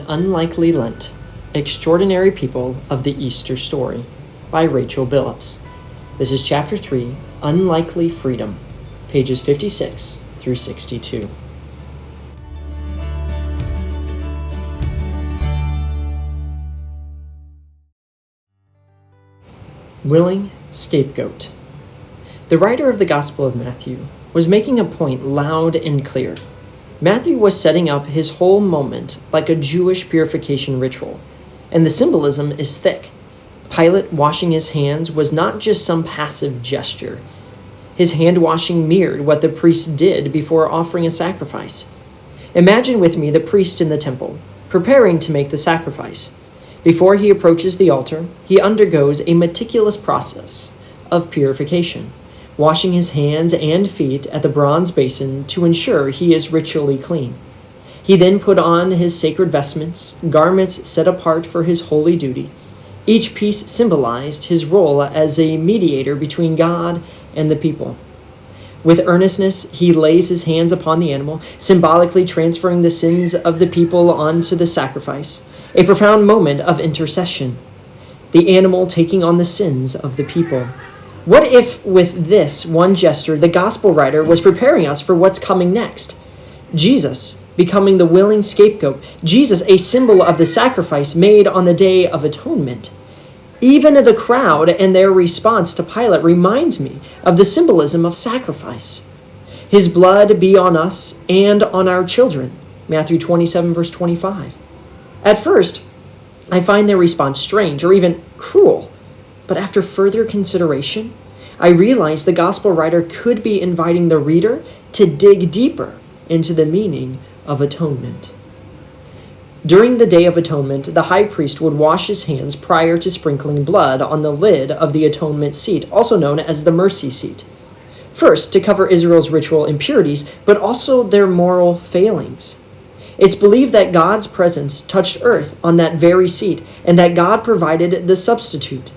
An Unlikely Lent, Extraordinary People of the Easter Story by Rachel Billups. This is Chapter 3, Unlikely Freedom, pages 56 through 62. Willing Scapegoat. The writer of the Gospel of Matthew was making a point loud and clear. Matthew was setting up his whole moment like a Jewish purification ritual, and the symbolism is thick. Pilate washing his hands was not just some passive gesture. His hand-washing mirrored what the priest did before offering a sacrifice. Imagine with me the priest in the temple, preparing to make the sacrifice. Before he approaches the altar, he undergoes a meticulous process of purification, washing his hands and feet at the bronze basin to ensure he is ritually clean. He then put on his sacred vestments, garments set apart for his holy duty. Each piece symbolized his role as a mediator between God and the people. With earnestness, he lays his hands upon the animal, symbolically transferring the sins of the people onto the sacrifice, a profound moment of intercession. The animal taking on the sins of the people. What if, with this one gesture, the gospel writer was preparing us for what's coming next? Jesus becoming the willing scapegoat. Jesus, a symbol of the sacrifice made on the Day of Atonement. Even the crowd and their response to Pilate reminds me of the symbolism of sacrifice. His blood be on us and on our children. Matthew 27, verse 25. At first, I find their response strange or even cruel. But after further consideration, I realize the gospel writer could be inviting the reader to dig deeper into the meaning of atonement. During the Day of Atonement, the high priest would wash his hands prior to sprinkling blood on the lid of the atonement seat, also known as the mercy seat. First, to cover Israel's ritual impurities, but also their moral failings. It's believed that God's presence touched earth on that very seat, and that God provided the substitute.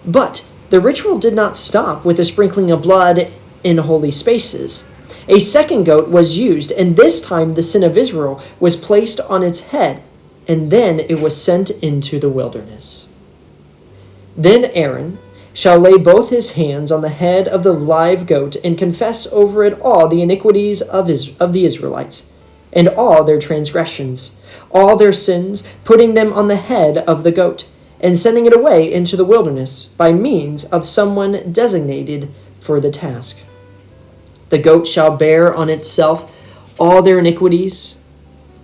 But the ritual did not stop with the sprinkling of blood in holy spaces. A second goat was used, and this time the sin of Israel was placed on its head, and then it was sent into the wilderness. Then Aaron shall lay both his hands on the head of the live goat and confess over it all the iniquities of the Israelites, and all their transgressions, all their sins, putting them on the head of the goat, and sending it away into the wilderness by means of someone designated for the task. The goat shall bear on itself all their iniquities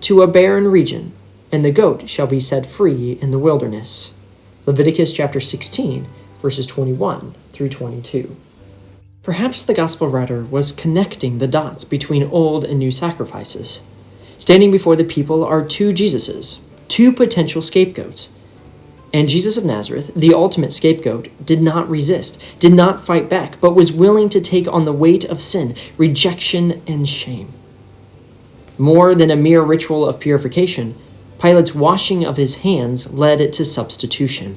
to a barren region, and the goat shall be set free in the wilderness. Leviticus chapter 16, verses 21 through 22. Perhaps the gospel writer was connecting the dots between old and new sacrifices. Standing before the people are two Jesuses, two potential scapegoats. And Jesus of Nazareth, the ultimate scapegoat, did not resist, did not fight back, but was willing to take on the weight of sin, rejection, and shame. More than a mere ritual of purification, Pilate's washing of his hands led to substitution.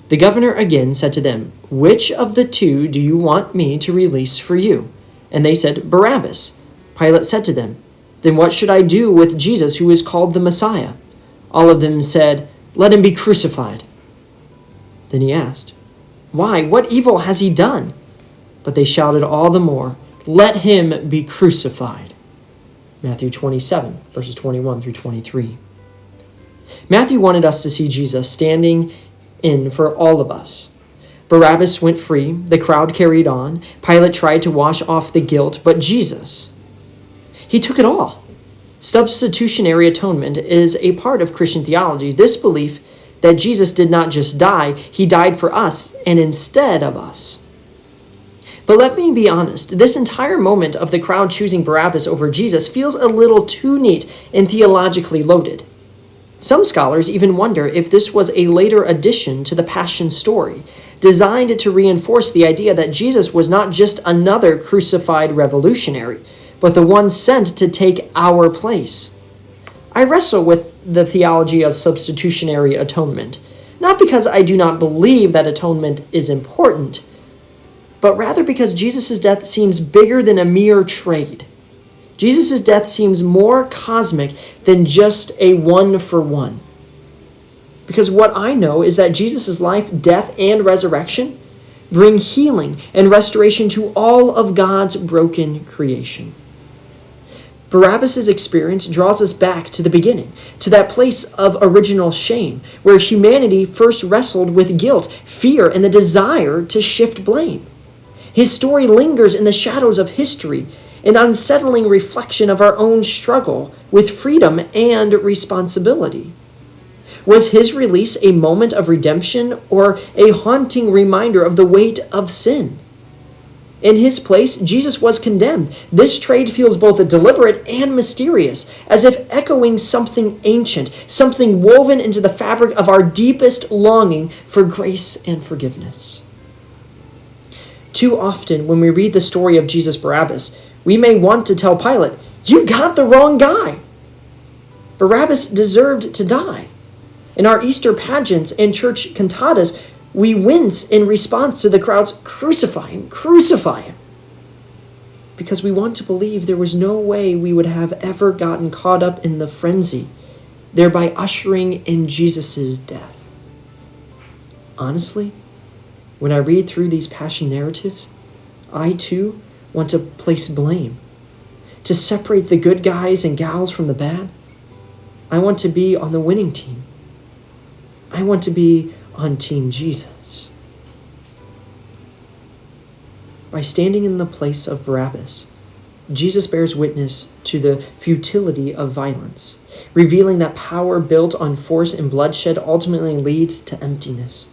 The governor again said to them, "Which of the two do you want me to release for you?" And they said, "Barabbas." Pilate said to them, "Then what should I do with Jesus who is called the Messiah?" All of them said, "Let him be crucified." Then he asked, "Why? What evil has he done?" But they shouted all the more, "Let him be crucified." Matthew 27, verses 21 through 23. Matthew wanted us to see Jesus standing in for all of us. Barabbas went free, the crowd carried on, Pilate tried to wash off the guilt, but Jesus, he took it all. Substitutionary atonement is a part of Christian theology. This belief that Jesus did not just die, he died for us and instead of us. But let me be honest, this entire moment of the crowd choosing Barabbas over Jesus feels a little too neat and theologically loaded. Some scholars even wonder if this was a later addition to the Passion story, designed to reinforce the idea that Jesus was not just another crucified revolutionary, but the one sent to take our place. I wrestle with the theology of substitutionary atonement, not because I do not believe that atonement is important, but rather because Jesus' death seems bigger than a mere trade. Jesus' death seems more cosmic than just a one-for-one. Because what I know is that Jesus' life, death, and resurrection bring healing and restoration to all of God's broken creation. Barabbas' experience draws us back to the beginning, to that place of original shame, where humanity first wrestled with guilt, fear, and the desire to shift blame. His story lingers in the shadows of history, an unsettling reflection of our own struggle with freedom and responsibility. Was his release a moment of redemption or a haunting reminder of the weight of sin? In his place, Jesus was condemned. This trade feels both deliberate and mysterious, as if echoing something ancient, something woven into the fabric of our deepest longing for grace and forgiveness. Too often, when we read the story of Jesus Barabbas, we may want to tell Pilate, "You got the wrong guy." Barabbas deserved to die. In our Easter pageants and church cantatas, we wince in response to the crowd's "Crucify him, crucify him," because we want to believe there was no way we would have ever gotten caught up in the frenzy, thereby ushering in Jesus' death. Honestly, when I read through these passion narratives, I too want to place blame, to separate the good guys and gals from the bad. I want to be on the winning team. I want to be on Team Jesus. By standing in the place of Barabbas, Jesus bears witness to the futility of violence, revealing that power built on force and bloodshed ultimately leads to emptiness.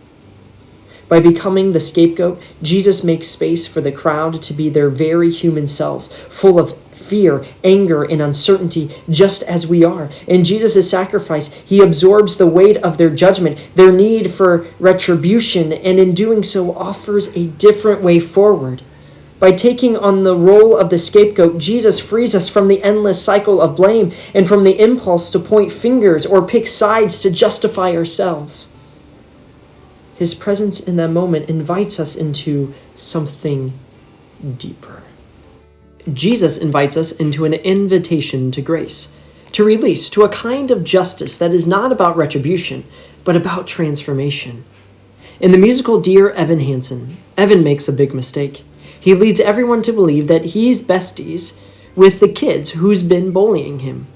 By becoming the scapegoat, Jesus makes space for the crowd to be their very human selves, full of fear, anger, and uncertainty, just as we are. In Jesus' sacrifice, he absorbs the weight of their judgment, their need for retribution, and in doing so offers a different way forward. By taking on the role of the scapegoat, Jesus frees us from the endless cycle of blame and from the impulse to point fingers or pick sides to justify ourselves. His presence in that moment invites us into something deeper. Jesus invites us into an invitation to grace, to release, to a kind of justice that is not about retribution, but about transformation. In the musical Dear Evan Hansen, Evan makes a big mistake. He leads everyone to believe that he's besties with the kids who's been bullying him.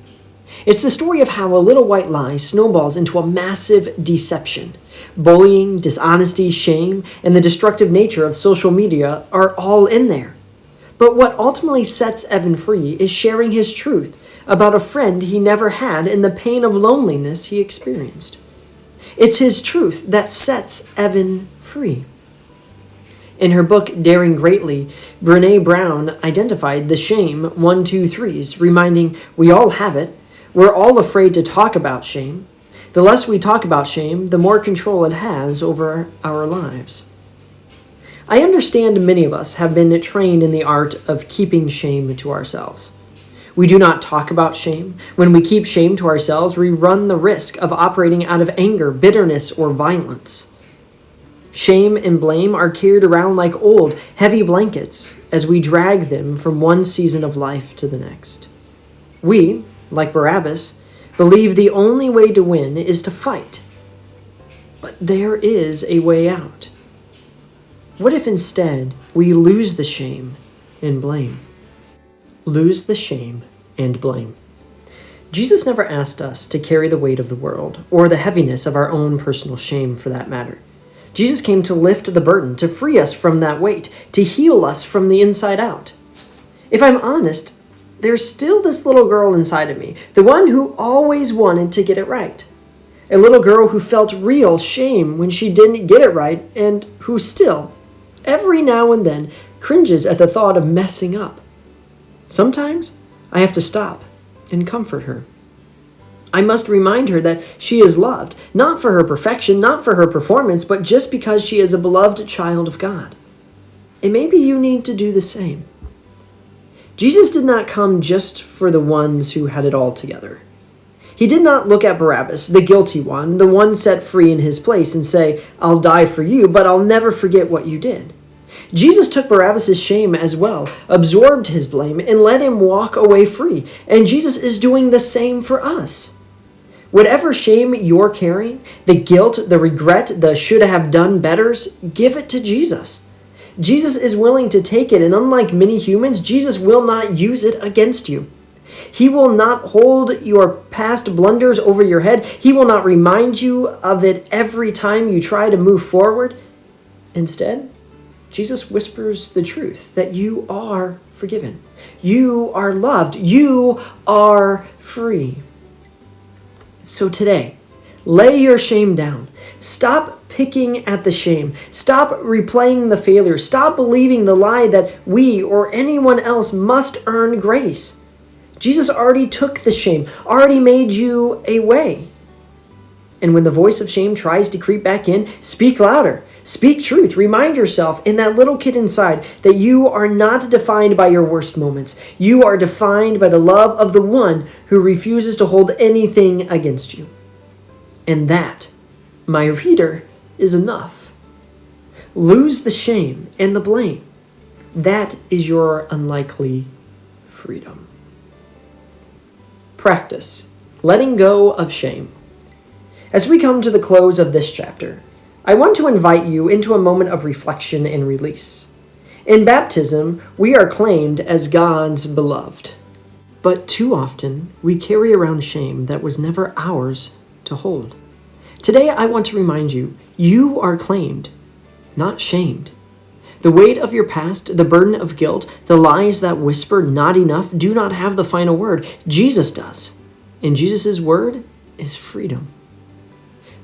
It's the story of how a little white lie snowballs into a massive deception. Bullying, dishonesty, shame, and the destructive nature of social media are all in there. But what ultimately sets Evan free is sharing his truth about a friend he never had and the pain of loneliness he experienced. It's his truth that sets Evan free. In her book, Daring Greatly, Brené Brown identified the shame 1, 2, 3s, reminding we all have it. We're all afraid to talk about shame. The less we talk about shame, the more control it has over our lives. I understand many of us have been trained in the art of keeping shame to ourselves. We do not talk about shame. When we keep shame to ourselves, we run the risk of operating out of anger, bitterness, or violence. Shame and blame are carried around like old, heavy blankets as we drag them from one season of life to the next. We, like Barabbas, believe the only way to win is to fight. But there is a way out. What if instead we lose the shame and blame? Lose the shame and blame. Jesus never asked us to carry the weight of the world, or the heaviness of our own personal shame for that matter. Jesus came to lift the burden, to free us from that weight, to heal us from the inside out. If I'm honest, there's still this little girl inside of me, the one who always wanted to get it right. A little girl who felt real shame when she didn't get it right, and who still, every now and then, cringes at the thought of messing up. Sometimes I have to stop and comfort her. I must remind her that she is loved, not for her perfection, not for her performance, but just because she is a beloved child of God. And maybe you need to do the same. Jesus did not come just for the ones who had it all together. He did not look at Barabbas, the guilty one, the one set free in his place, and say, "I'll die for you, but I'll never forget what you did." Jesus took Barabbas' shame as well, absorbed his blame, and let him walk away free. And Jesus is doing the same for us. Whatever shame you're carrying, the guilt, the regret, the should have done betters, give it to Jesus. Jesus is willing to take it, and unlike many humans, Jesus will not use it against you. He will not hold your past blunders over your head. He will not remind you of it every time you try to move forward. Instead, Jesus whispers the truth that you are forgiven. You are loved. You are free. So today, lay your shame down. Stop picking at the shame. Stop replaying the failure. Stop believing the lie that we or anyone else must earn grace. Jesus already took the shame, already made you a way. And when the voice of shame tries to creep back in, speak louder. Speak truth. Remind yourself in that little kid inside that you are not defined by your worst moments. You are defined by the love of the one who refuses to hold anything against you. And that, my reader, is enough. Lose the shame and the blame. That is your unlikely freedom. Practice letting go of shame. As we come to the close of this chapter, I want to invite you into a moment of reflection and release. In baptism, we are claimed as God's beloved. But too often, we carry around shame that was never ours to hold. Today, I want to remind you, you are claimed, not shamed. The weight of your past, the burden of guilt, the lies that whisper not enough do not have the final word. Jesus does. And Jesus' word is freedom.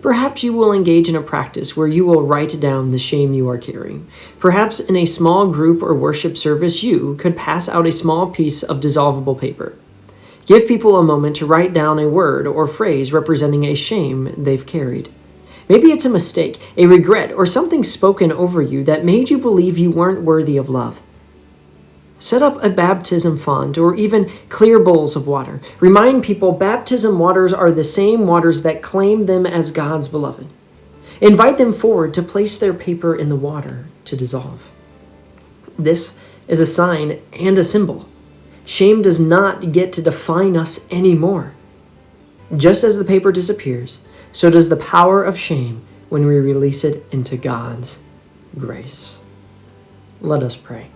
Perhaps you will engage in a practice where you will write down the shame you are carrying. Perhaps in a small group or worship service, you could pass out a small piece of dissolvable paper. Give people a moment to write down a word or phrase representing a shame they've carried. Maybe it's a mistake, a regret, or something spoken over you that made you believe you weren't worthy of love. Set up a baptism font or even clear bowls of water. Remind people baptism waters are the same waters that claim them as God's beloved. Invite them forward to place their paper in the water to dissolve. This is a sign and a symbol. Shame does not get to define us anymore. Just as the paper disappears, so does the power of shame when we release it into God's grace. Let us pray.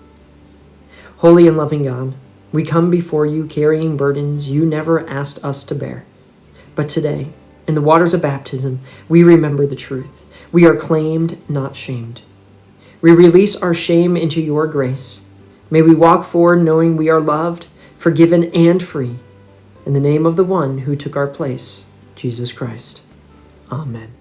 Holy and loving God, we come before you carrying burdens you never asked us to bear. But today, in the waters of baptism, we remember the truth. We are claimed, not shamed. We release our shame into your grace. May we walk forward knowing we are loved, forgiven, and free. In the name of the one who took our place, Jesus Christ. Amen.